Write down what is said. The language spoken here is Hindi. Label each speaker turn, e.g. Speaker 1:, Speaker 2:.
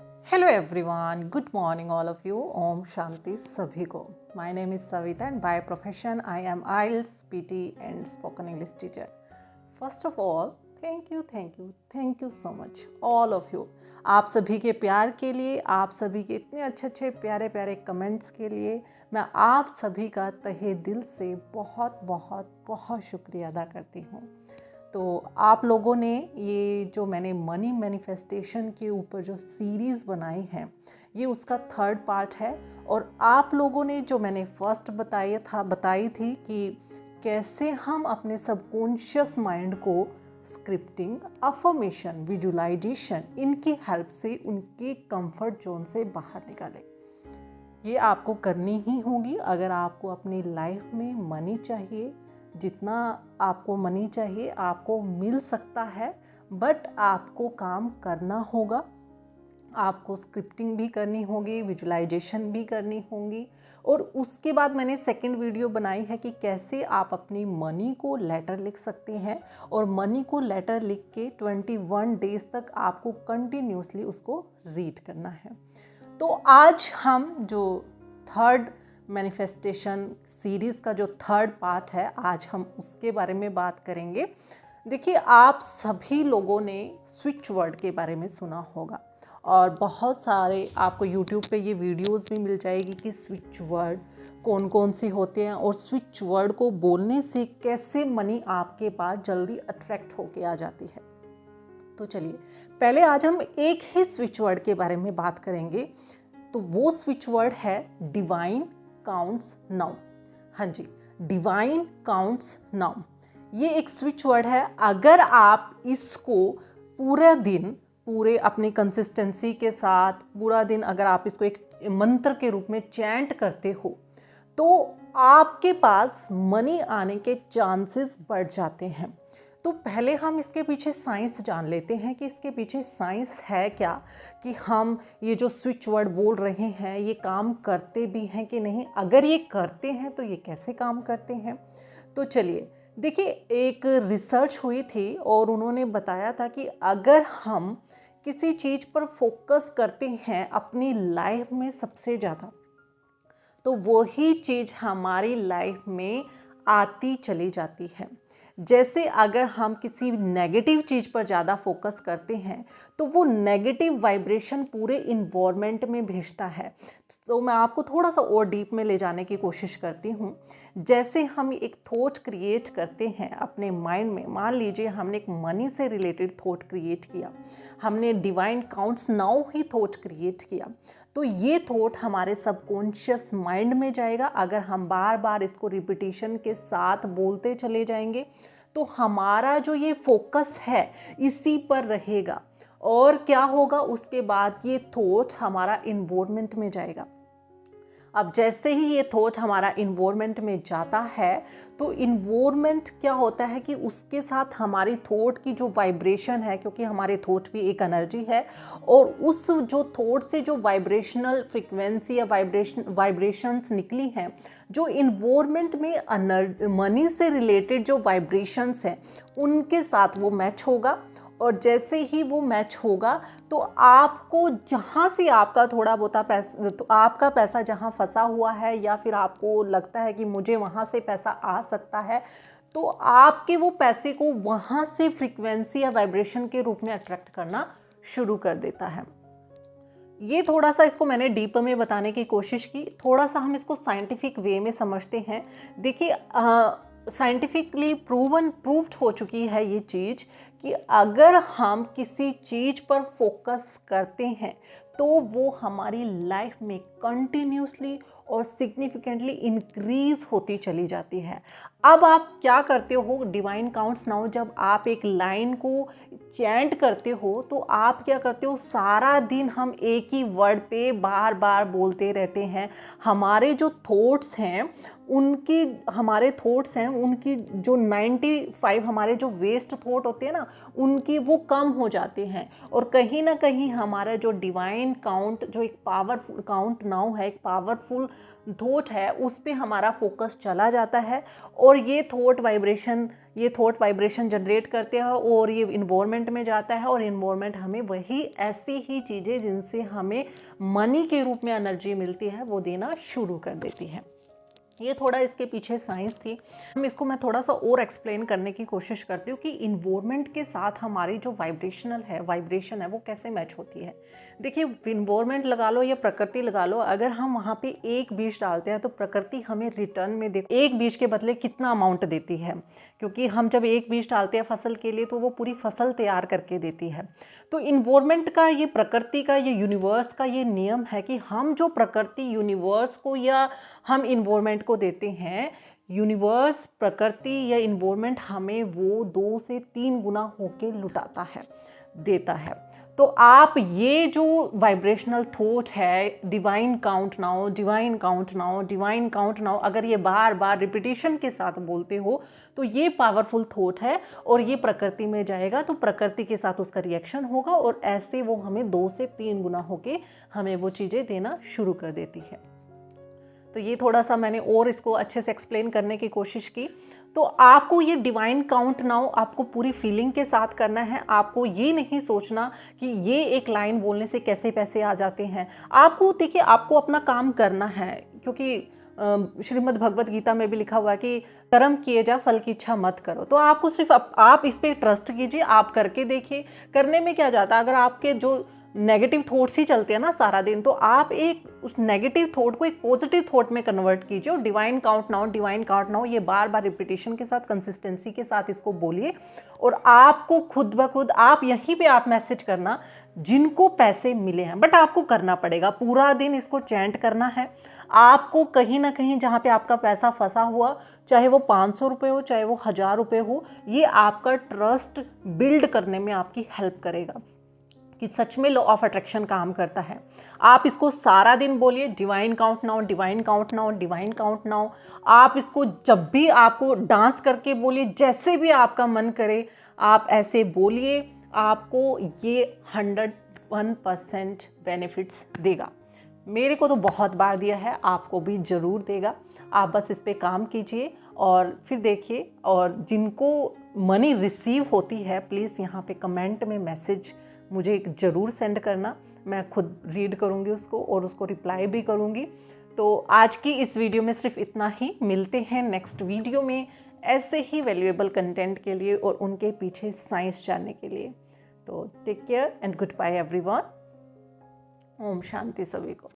Speaker 1: Hello everyone, good morning all of you. ओम शांति सभी को। My name is Savita and by profession I am IELTS PT and spoken English teacher. First of all thank you so much all of you. आप सभी के प्यार के लिए, आप सभी के इतने अच्छे प्यारे प्यारे कमेंट्स के लिए मैं आप सभी का तहे दिल से बहुत बहुत बहुत शुक्रिया अदा करती हूँ। तो आप लोगों ने ये जो मैंने मनी मैनिफेस्टेशन के ऊपर जो सीरीज़ बनाई है, ये उसका थर्ड पार्ट है। और आप लोगों ने जो मैंने फर्स्ट बताई थी कि कैसे हम अपने सबकॉन्शियस माइंड को स्क्रिप्टिंग, अफर्मेशन, विजुलाइजेशन, इनकी हेल्प से उनके कंफर्ट जोन से बाहर निकालें। ये आपको करनी ही होगी अगर आपको अपनी लाइफ में मनी चाहिए। जितना आपको मनी चाहिए आपको मिल सकता है, बट आपको काम करना होगा। आपको स्क्रिप्टिंग भी करनी होगी, विजुलाइजेशन भी करनी होगी। और उसके बाद मैंने सेकंड वीडियो बनाई है कि कैसे आप अपनी मनी को लेटर लिख सकते हैं। और मनी को लेटर लिख के 21 डेज तक आपको कंटिन्यूसली उसको रीड करना है। तो आज हम जो थर्ड मैनिफेस्टेशन सीरीज़ का जो थर्ड पार्ट है, आज हम उसके बारे में बात करेंगे। देखिए, आप सभी लोगों ने स्विच वर्ड के बारे में सुना होगा और बहुत सारे आपको यूट्यूब पे ये वीडियोस भी मिल जाएगी कि स्विच वर्ड कौन कौन सी होते हैं और स्विच वर्ड को बोलने से कैसे मनी आपके पास जल्दी अट्रैक्ट होके आ जाती है। तो चलिए, पहले आज हम एक ही स्विच वर्ड के बारे में बात करेंगे। तो वो स्विच वर्ड है डिवाइन काउंट्स नाउ। हाँ जी, डिवाइन काउंट्स नाउ ये एक स्विच वर्ड है। अगर आप इसको पूरा दिन, पूरे अपनी कंसिस्टेंसी के साथ पूरा दिन अगर आप इसको एक मंत्र के रूप में चैंट करते हो तो आपके पास मनी आने के चांसेस बढ़ जाते हैं। तो पहले हम इसके पीछे साइंस जान लेते हैं कि इसके पीछे साइंस है क्या, कि हम ये जो स्विच वर्ड बोल रहे हैं ये काम करते भी हैं कि नहीं। अगर ये करते हैं तो ये कैसे काम करते हैं। तो चलिए देखिए, एक रिसर्च हुई थी और उन्होंने बताया था कि अगर हम किसी चीज़ पर फोकस करते हैं अपनी लाइफ में सबसे ज़्यादा, तो वही चीज़ हमारी लाइफ में आती चली जाती है। जैसे अगर हम किसी नेगेटिव चीज़ पर ज़्यादा फोकस करते हैं तो वो नेगेटिव वाइब्रेशन पूरे इन्वायरमेंट में भेजता है। तो मैं आपको थोड़ा सा और डीप में ले जाने की कोशिश करती हूँ। जैसे हम एक थॉट क्रिएट करते हैं अपने माइंड में, मान लीजिए हमने एक मनी से रिलेटेड थॉट क्रिएट किया, हमने divine counts now he thought create किया, तो ये थॉट हमारे सबकॉन्शियस माइंड में जाएगा। अगर हम बार बार इसको रिपीटिशन के साथ बोलते चले जाएंगे तो हमारा जो ये फोकस है इसी पर रहेगा। और क्या होगा, उसके बाद ये थॉट हमारा इन्वायरमेंट में जाएगा। अब जैसे ही ये थॉट हमारा इन्वायरमेंट में जाता है तो इन्वायरमेंट क्या होता है कि उसके साथ हमारी थॉट की जो वाइब्रेशन है, क्योंकि हमारे थॉट भी एक एनर्जी है, और उस जो थॉट से जो वाइब्रेशनल फ्रिक्वेंसी या वाइब्रेशंस निकली हैं, जो इन्वायरमेंट में मनी से रिलेटेड जो वाइब्रेशंस हैं उनके साथ वो मैच होगा। और जैसे ही वो मैच होगा तो आपको जहाँ से आपका थोड़ा बहुत पैसा, तो आपका पैसा जहाँ फंसा हुआ है या फिर आपको लगता है कि मुझे वहाँ से पैसा आ सकता है, तो आपके वो पैसे को वहाँ से फ्रीक्वेंसी या वाइब्रेशन के रूप में अट्रैक्ट करना शुरू कर देता है। ये थोड़ा सा इसको मैंने डीप में बताने की कोशिश की। थोड़ा सा हम इसको साइंटिफिक वे में समझते हैं। देखिए, साइंटिफिकली प्रूव्ड हो चुकी है ये चीज़ कि अगर हम किसी चीज़ पर फोकस करते हैं तो वो हमारी लाइफ में कंटिन्यूसली और सिग्निफिकेंटली इंक्रीज होती चली जाती है। अब आप क्या करते हो, डिवाइन काउंट्स नाउ जब आप एक लाइन को चैंट करते हो तो आप क्या करते हो, सारा दिन हम एक ही वर्ड पे बार बार बोलते रहते हैं। हमारे जो थॉट्स हैं उनकी जो 95 हमारे जो वेस्ट थॉट होते हैं ना, उनकी वो कम हो जाते हैं। और कहीं ना कहीं हमारा जो डिवाइन काउंट, जो एक पावरफुल काउंट नाउ है, एक पावरफुल थॉट है उस पे हमारा फोकस चला जाता है और ये थॉट वाइब्रेशन जनरेट करते हैं और ये इन्वायरमेंट में जाता है और इन्वायरमेंट हमें वही ऐसी ही चीज़ें जिनसे हमें मनी के रूप में एनर्जी मिलती है वो देना शुरू कर देती है। ये थोड़ा इसके पीछे साइंस थी। इसको मैं थोड़ा सा और एक्सप्लेन करने की कोशिश करती हूँ कि इन्वायरमेंट के साथ हमारी जो वाइब्रेशन है वो कैसे मैच होती है। देखिए, इन्वायरमेंट लगा लो या प्रकृति लगा लो, अगर हम वहाँ पे एक बीज डालते हैं तो प्रकृति हमें रिटर्न में एक बीज के बदले कितना अमाउंट देती है, क्योंकि हम जब एक बीज डालते हैं फसल के लिए तो वो पूरी फसल तैयार करके देती है। तो इन्वायरमेंट का, ये प्रकृति का, ये यूनिवर्स का ये नियम है कि हम जो प्रकृति यूनिवर्स को या हम इन्वायरमेंट को देते हैं, यूनिवर्स, प्रकृति या इन्वायरमेंट हमें वो 2 से 3 गुना होके लुटाता है, देता है। तो आप ये जो वाइब्रेशनल थॉट है, divine count now, divine count now, divine count now, अगर ये बार बार रिपीटेशन के साथ बोलते हो तो ये पावरफुल थॉट है और ये प्रकृति में जाएगा तो प्रकृति के साथ उसका रिएक्शन होगा और ऐसे वो हमें 2 से 3 गुना होके हमें वो चीज़ें देना शुरू कर देती है। तो ये थोड़ा सा मैंने और इसको अच्छे से एक्सप्लेन करने की कोशिश की। तो आपको ये डिवाइन काउंट नाउ आपको पूरी फीलिंग के साथ करना है। आपको ये नहीं सोचना कि ये एक लाइन बोलने से कैसे पैसे आ जाते हैं। आपको देखिए, आपको अपना काम करना है, क्योंकि श्रीमद् भगवत गीता में भी लिखा हुआ है कि कर्म किए जा, फल की इच्छा मत करो। तो आपको सिर्फ आप इस पर ट्रस्ट कीजिए, आप करके देखिए। करने में क्या जाता है, अगर आपके जो नेगेटिव थॉट्स ही चलते हैं ना सारा दिन, तो आप एक उस नेगेटिव थॉट को एक पॉजिटिव थॉट में कन्वर्ट कीजिए और डिवाइन काउंट नाउ ये बार बार रिपीटेशन के साथ, कंसिस्टेंसी के साथ इसको बोलिए और आपको खुद ब खुद आप यहीं पे आप मैसेज करना जिनको पैसे मिले हैं। बट आपको करना पड़ेगा, पूरा दिन इसको चैंट करना है। आपको कहीं ना कहीं जहाँ पे आपका पैसा फंसा हुआ, चाहे वो 500 रुपये हो, चाहे वो 1000 रुपये हो, ये आपका ट्रस्ट बिल्ड करने में आपकी हेल्प करेगा कि सच में लॉ ऑफ अट्रैक्शन काम करता है। आप इसको सारा दिन बोलिए, divine count now, divine count now, divine count now. आप इसको जब भी आपको डांस करके बोलिए, जैसे भी आपका मन करे आप ऐसे बोलिए, आपको ये 101% बेनिफिट्स देगा। मेरे को तो बहुत बार दिया है, आपको भी ज़रूर देगा। आप बस इस पे काम कीजिए और फिर देखिए। और जिनको मनी रिसीव होती है, प्लीज़ यहाँ पे कमेंट में मैसेज मुझे ज़रूर सेंड करना। मैं खुद रीड करूँगी उसको और उसको रिप्लाई भी करूँगी। तो आज की इस वीडियो में सिर्फ इतना ही। मिलते हैं नेक्स्ट वीडियो में ऐसे ही वैल्यूएबल कंटेंट के लिए और उनके पीछे साइंस जानने के लिए। तो take care and goodbye everyone. ओम शांति सभी को।